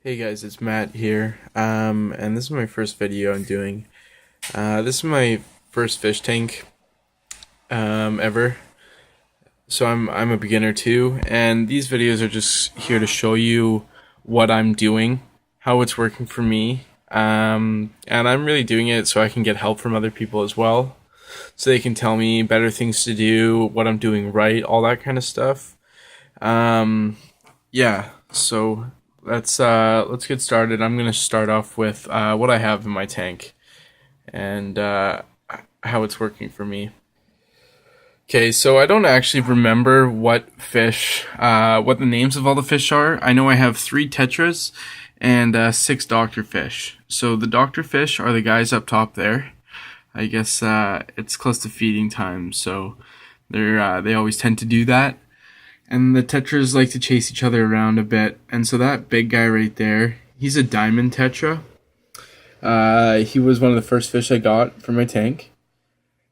Hey guys, it's Matt here, and this is my first video I'm doing. This is my first fish tank ever, so I'm a beginner too, and these videos are just here to show you what I'm doing, how it's working for me, and I'm really doing it so I can get help from other people as well, so they can tell me better things to do, what I'm doing right, all that kind of stuff. Yeah, so let's get started. I'm gonna start off with what I have in my tank and how it's working for me. Okay, so I don't actually remember what the names of all the fish are. I know I have 3 tetras and 6 doctor fish. So the doctor fish are the guys up top there. I guess it's close to feeding time, so they always tend to do that. And the tetras like to chase each other around a bit. And so that big guy right there, he's a diamond tetra. He was one of the first fish I got for my tank.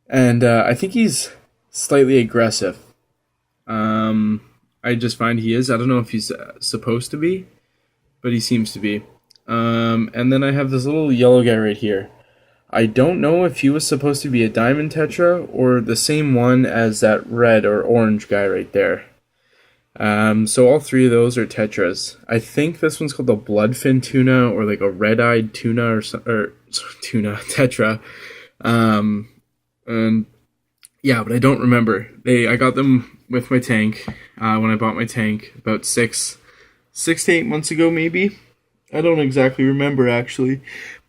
And I think he's slightly aggressive. I just find he is. I don't know if he's supposed to be, but he seems to be. And then I have this little yellow guy right here. I don't know if he was supposed to be a diamond tetra or the same one as that red or orange guy right there. So all 3 of those are tetras. I think this one's called the bloodfin tuna or like a red-eyed tuna or tuna tetra. And yeah, but I don't remember. I got them with my tank when I bought my tank about 6 to 8 months ago maybe. I don't exactly remember actually.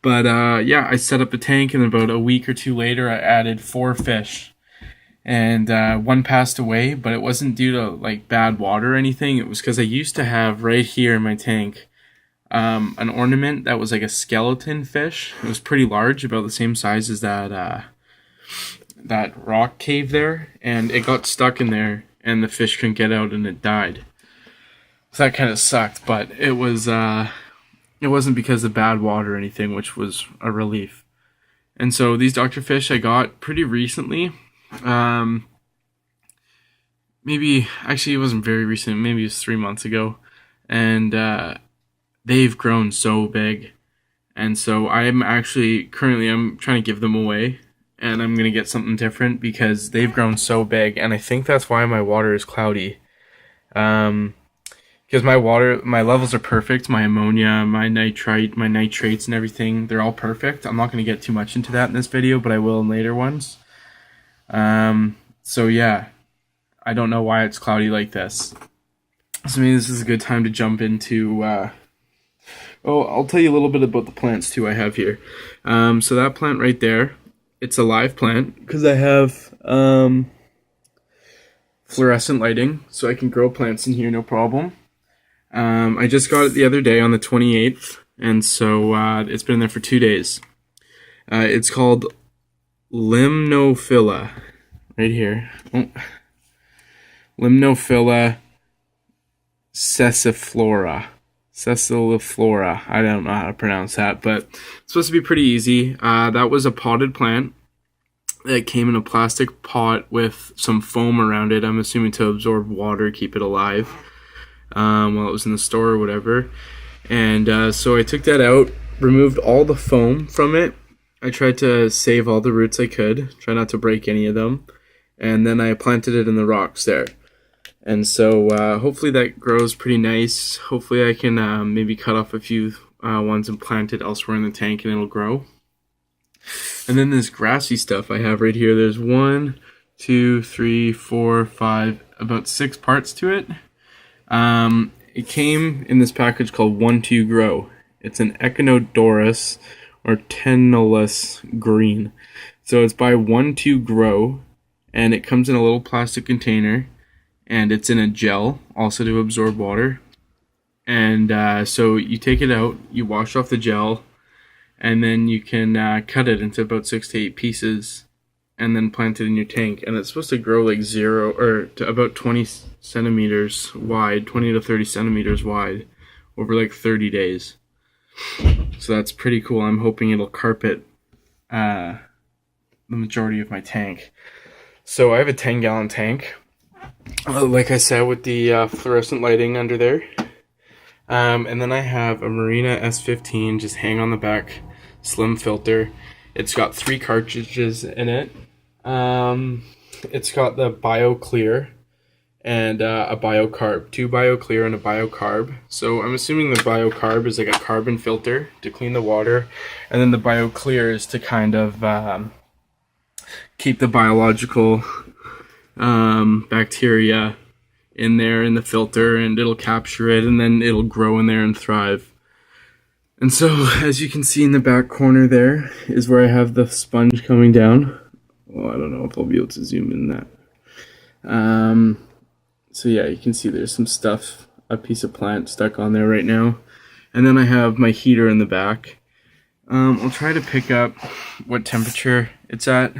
But yeah, I set up the tank and about a week or 2 later I added 4 fish. And one passed away, but it wasn't due to like bad water or anything. It was because I used to have right here in my tank an ornament that was like a skeleton fish. It was pretty large, about the same size as that rock cave there, and it got stuck in there, and the fish couldn't get out, and it died. So that kind of sucked, but it wasn't because of bad water or anything, which was a relief. And so these doctor fish I got pretty recently. Maybe actually it wasn't very recent, maybe it was 3 months ago, and they've grown so big, and so I'm trying to give them away, and I'm gonna get something different because they've grown so big, and I think that's why my water is cloudy. Because my levels are perfect, my ammonia, my nitrite, my nitrates and everything, they're all perfect. I'm not gonna get too much into that in this video, but I will in later ones. So yeah, I don't know why it's cloudy like this. So maybe this is a good time to jump into, I'll tell you a little bit about the plants too I have here. So that plant right there, it's a live plant because I have, fluorescent lighting, so I can grow plants in here no problem. I just got it the other day on the 28th, and so, it's been there for 2 days. It's called Limnophila, right here. Oh. Limnophila sessiflora. Sessiliflora. I don't know how to pronounce that, but it's supposed to be pretty easy. That was a potted plant that came in a plastic pot with some foam around it. I'm assuming to absorb water, keep it alive while it was in the store or whatever. And so I took that out, removed all the foam from it. I tried to save all the roots I could, try not to break any of them, and then I planted it in the rocks there. And so hopefully that grows pretty nice. Hopefully I can maybe cut off a few ones and plant it elsewhere in the tank and it'll grow. And then this grassy stuff I have right here, there's 1, 2, 3, 4, 5, about 6 parts to it. It came in this package called 1-2 Grow. It's an Echinodorus or Tenellus green. So it's by 1-2 Grow, and it comes in a little plastic container, and it's in a gel, also to absorb water. And so you take it out, you wash off the gel, and then you can cut it into about 6 to 8 pieces, and then plant it in your tank. And it's supposed to grow like to about 20 centimeters wide, 20 to 30 centimeters wide, over like 30 days. So that's pretty cool. I'm hoping it'll carpet the majority of my tank. So I have a 10-gallon tank, like I said, with the fluorescent lighting under there. And then I have a Marina S15 just hang on the back, slim filter. It's got 3 cartridges in it. It's got the BioClear and a BioCarb, 2 BioClear and a BioCarb. So I'm assuming the BioCarb is like a carbon filter to clean the water, and then the BioClear is to kind of keep the biological bacteria in there in the filter, and it'll capture it, and then it'll grow in there and thrive. And so, as you can see in the back corner there is where I have the sponge coming down. Well, I don't know if I'll be able to zoom in that. So yeah, you can see there's some stuff, a piece of plant stuck on there right now. And then I have my heater in the back. I'll try to pick up what temperature it's at.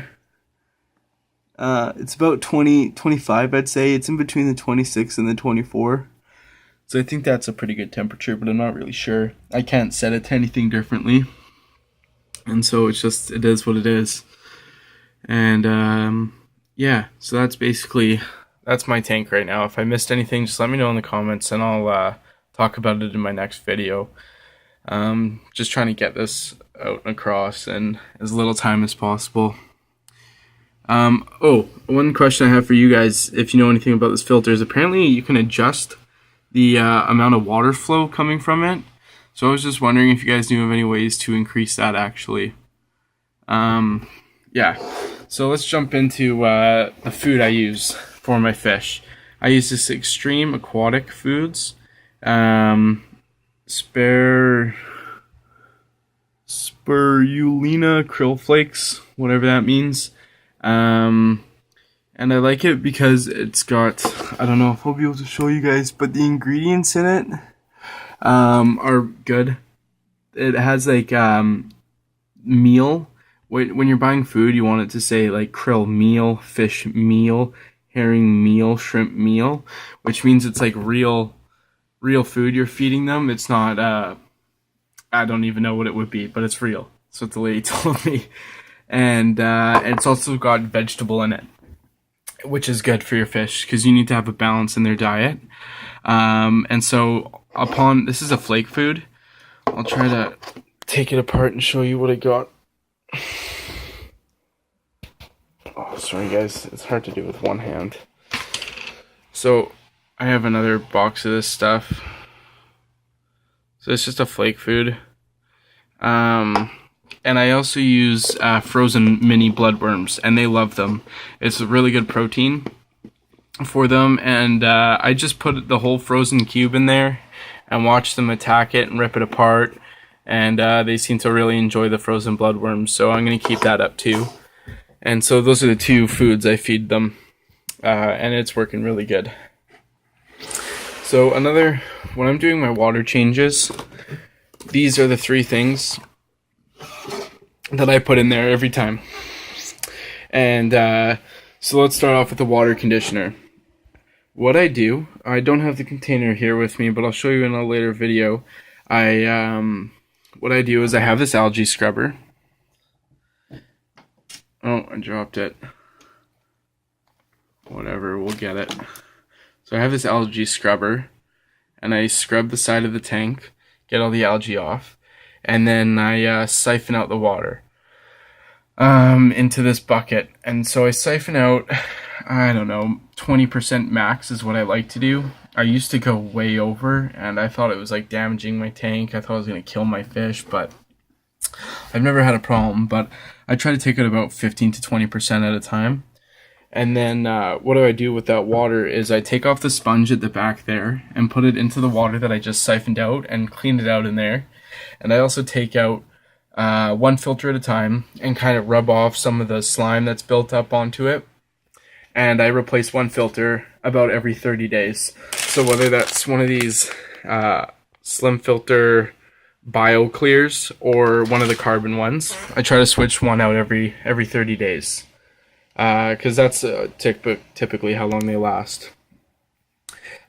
It's about 25, I'd say. It's in between the 26 and the 24. So I think that's a pretty good temperature, but I'm not really sure. I can't set it to anything differently. And so it's just, it is what it is. And yeah, so that's my tank right now. If I missed anything, just let me know in the comments and I'll talk about it in my next video. Just trying to get this out and across in as little time as possible. One question I have for you guys, if you know anything about this filter, is apparently you can adjust the amount of water flow coming from it. So I was just wondering if you guys knew of any ways to increase that actually. Yeah, so let's jump into the food I use for my fish. I use this Extreme Aquatic Foods spirulina krill flakes, whatever that means. And I like it because it's got, I don't know if I'll be able to show you guys, but the ingredients in it are good. It has like meal. When you're buying food, you want it to say like krill meal, fish meal, herring meal, shrimp meal, which means it's like real food you're feeding them. It's not, I don't even know what it would be, but it's real. That's what the lady told me. And it's also got vegetable in it, which is good for your fish because you need to have a balance in their diet. And so this is a flake food. I'll try to take it apart and show you what I got. Oh, sorry guys, it's hard to do with one hand. So I have another box of this stuff. So it's just a flake food. And I also use frozen mini bloodworms, and they love them. It's a really good protein for them, and I just put the whole frozen cube in there and watch them attack it and rip it apart, and they seem to really enjoy the frozen bloodworms, so I'm going to keep that up too. And so those are the 2 foods I feed them, and it's working really good. So when I'm doing my water changes, these are the 3 things that I put in there every time. And so let's start off with the water conditioner. What I do, I don't have the container here with me, but I'll show you in a later video. What I do is I have this algae scrubber. Oh, I dropped it. Whatever, we'll get it. So I have this algae scrubber, and I scrub the side of the tank, get all the algae off, and then I siphon out the water into this bucket. And so I siphon out, I don't know, 20% max is what I like to do. I used to go way over, and I thought it was like damaging my tank. I thought it was going to kill my fish, but I've never had a problem. But I try to take it about 15 to 20% at a time. And then what do I do with that water is I take off the sponge at the back there and put it into the water that I just siphoned out and clean it out in there. And I also take out 1 filter at a time and kind of rub off some of the slime that's built up onto it. And I replace 1 filter about every 30 days. So whether that's one of these slim filter BioClears or one of the carbon ones, I try to switch one out every 30 days. Because that's typically how long they last.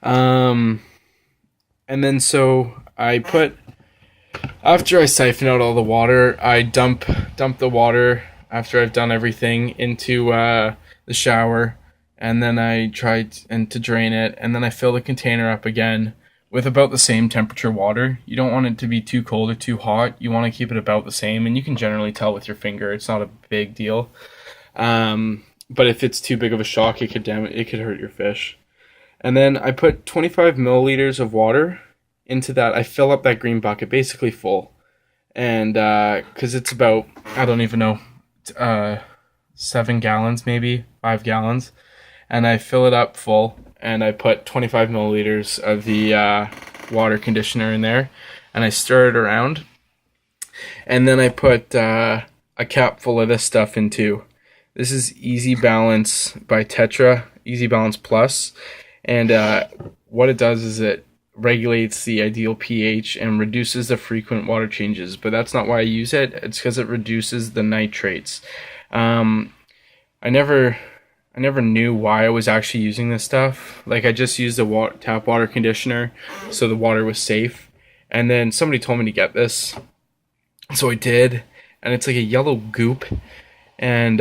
And then so I after I siphon out all the water, I dump the water after I've done everything into the shower, and then I try to drain it, and then I fill the container up again with about the same temperature water. You don't want it to be too cold or too hot. You want to keep it about the same, and you can generally tell with your finger. It's not a big deal. But if it's too big of a shock, it could hurt your fish. And then I put 25 milliliters of water into that. I fill up that green bucket basically full, and because it's about, I don't even know, 7 gallons, maybe 5 gallons, and I fill it up full, and I put 25 milliliters of the water conditioner in there, and I stir it around, and then I put a cap full of this stuff in too. This is Easy Balance by Tetra, Easy Balance Plus, and what it does is it regulates the ideal pH and reduces the frequent water changes. But that's not why I use it. It's because it reduces the nitrates. I never knew why I was actually using this stuff. Like, I just used the tap water conditioner, so the water was safe. And then somebody told me to get this, so I did. And it's like a yellow goop, and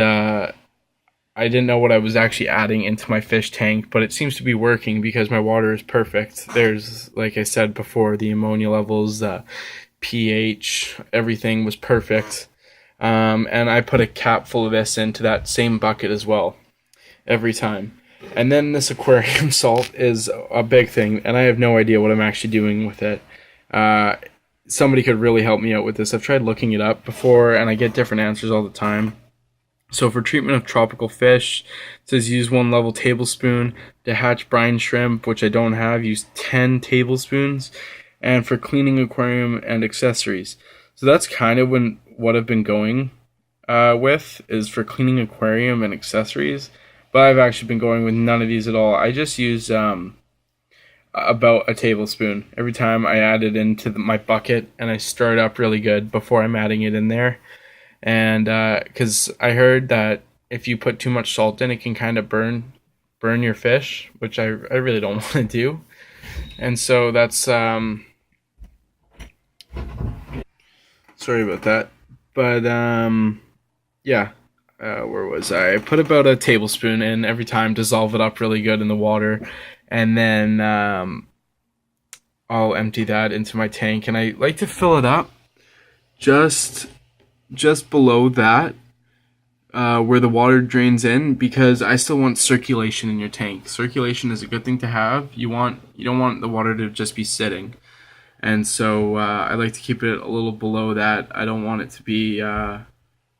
I didn't know what I was actually adding into my fish tank, but it seems to be working because my water is perfect. There's, like I said before, the ammonia levels, the pH, everything was perfect. And I put a cap full of this into that same bucket as well every time. And then this aquarium salt is a big thing, and I have no idea what I'm actually doing with it. Somebody could really help me out with this. I've tried looking it up before, and I get different answers all the time. So for treatment of tropical fish, it says use 1 level tablespoon. To hatch brine shrimp, which I don't have, use 10 tablespoons. And for cleaning aquarium and accessories. So that's kind of what I've been going with, is for cleaning aquarium and accessories. But I've actually been going with none of these at all. I just use about a tablespoon every time I add it into my bucket, and I stir it up really good before I'm adding it in there. And because I heard that if you put too much salt in, it can kind of burn your fish, which I really don't want to do. And so that's sorry about that. But yeah, where was I? I put about a tablespoon in every time, dissolve it up really good in the water, and then I'll empty that into my tank. And I like to fill it up just below that, where the water drains in, because I still want circulation in your tank. Circulation is a good thing to have. You don't want the water to just be sitting, and so I like to keep it a little below that. I don't want it to be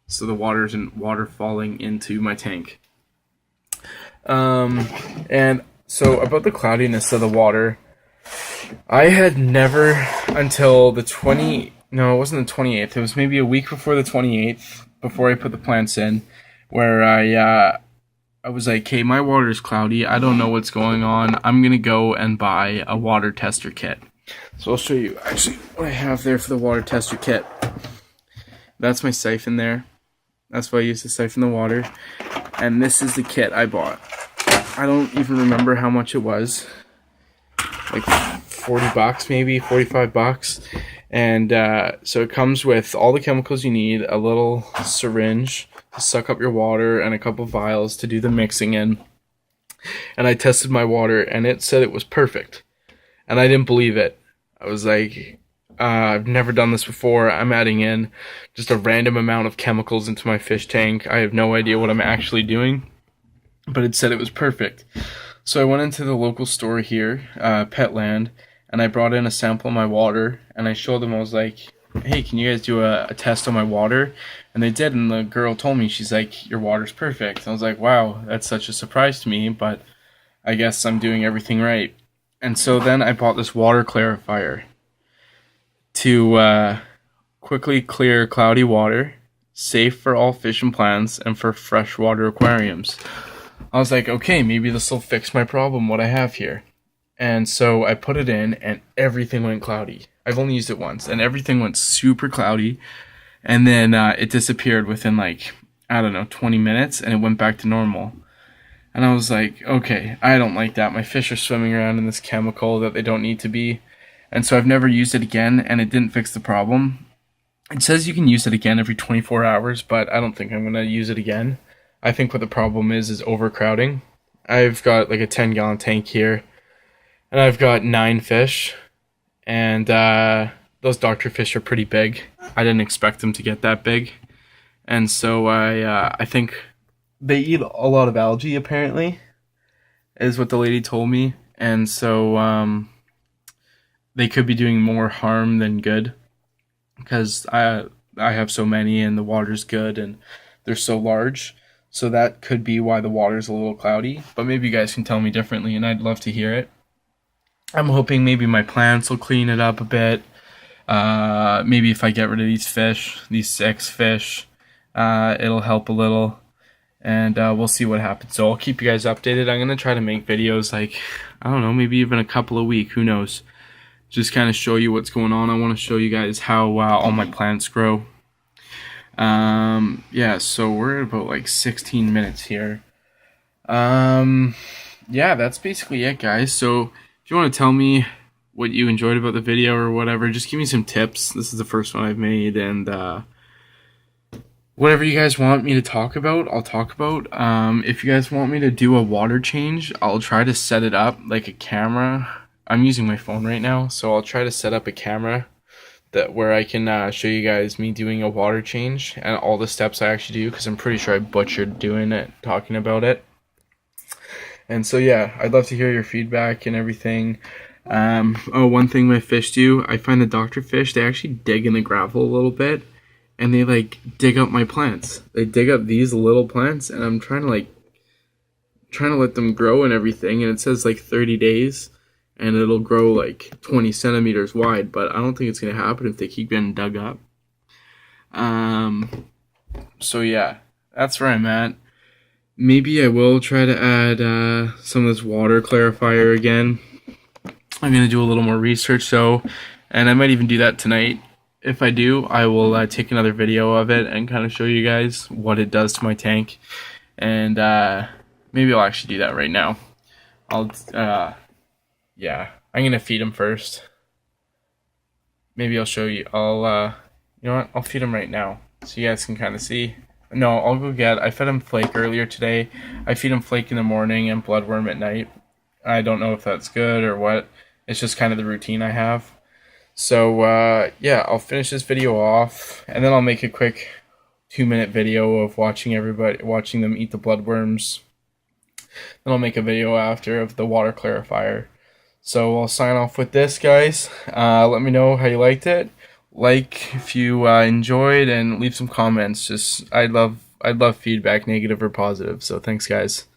so the water isn't water falling into my tank. And so about the cloudiness of the water, I had never until the 20. No, it wasn't the 28th. It was maybe a week before the 28th, before I put the plants in, where I was like, hey, my water is cloudy. I don't know what's going on. I'm going to go and buy a water tester kit. So I'll show you actually what I have there for the water tester kit. That's my siphon there. That's what I use to siphon the water. And this is the kit I bought. I don't even remember how much it was. Like $40 maybe, $45. And so it comes with all the chemicals you need, a little syringe to suck up your water, and a couple vials to do the mixing in. And I tested my water, and it said it was perfect. And I didn't believe it. I was like, I've never done this before. I'm adding in just a random amount of chemicals into my fish tank. I have no idea what I'm actually doing, but it said it was perfect. So I went into the local store here, Petland, and I brought in a sample of my water, and I showed them. I was like, hey, can you guys do a test on my water? And they did, and the girl told me, she's like, your water's perfect. And I was like, wow, that's such a surprise to me, but I guess I'm doing everything right. And so then I bought this water clarifier to quickly clear cloudy water, safe for all fish and plants, and for freshwater aquariums. I was like, okay, maybe this will fix my problem, what I have here. And so I put it in, and everything went cloudy. I've only used it once, and everything went super cloudy. And then it disappeared within, like, I don't know, 20 minutes, and it went back to normal. And I was like, okay, I don't like that. My fish are swimming around in this chemical that they don't need to be. And so I've never used it again, and it didn't fix the problem. It says you can use it again every 24 hours, but I don't think I'm going to use it again. I think what the problem is overcrowding. I've got like a 10-gallon tank here, and I've got 9 fish, and those doctor fish are pretty big. I didn't expect them to get that big, and so I think they eat a lot of algae. Apparently, is what the lady told me, and so they could be doing more harm than good because I have so many and the water's good and they're so large. So that could be why the water's a little cloudy. But maybe you guys can tell me differently, and I'd love to hear it. I'm hoping maybe my plants will clean it up a bit. Maybe if I get rid of these fish, these 6 fish, it'll help a little. And we'll see what happens. So I'll keep you guys updated. I'm going to try to make videos like, I don't know, maybe even a couple a week. Who knows? Just kind of show you what's going on. I want to show you guys how all my plants grow. Yeah, so we're at about like 16 minutes here. Yeah, that's basically it, guys. So if you want to tell me what you enjoyed about the video or whatever, just give me some tips. This is the first one I've made, and whatever you guys want me to talk about, I'll talk about. If you guys want me to do a water change, I'll try to set it up like a camera. I'm using my phone right now, so I'll try to set up a camera that where I can show you guys me doing a water change and all the steps I actually do, because I'm pretty sure I butchered doing it, talking about it. And so yeah, I'd love to hear your feedback and everything. Oh, one thing my fish do, I find the doctor fish, they actually dig in the gravel a little bit, and they like dig up my plants. They dig up these little plants, and I'm trying to let them grow and everything, and it says like 30 days. And it'll grow like 20 centimeters wide, but I don't think it's going to happen if they keep getting dug up. So yeah, that's where I'm at. Maybe I will try to add some of this water clarifier again. I'm going to do a little more research, and I might even do that tonight. If I do, I will take another video of it and kind of show you guys what it does to my tank. And maybe I'll actually do that right now. Yeah, I'm gonna feed him first. Maybe I'll show you. You know what? I'll feed him right now so you guys can kind of see. No, I'll go get. I fed him flake earlier today. I feed him flake in the morning and bloodworm at night. I don't know if that's good or what. It's just kind of the routine I have. So yeah, I'll finish this video off, and then I'll make a quick 2-minute video of watching them eat the bloodworms. Then I'll make a video after of the water clarifier. So I'll sign off with this, guys. Let me know how you liked it. Like if you enjoyed, and leave some comments. I'd love feedback, negative or positive. So thanks, guys.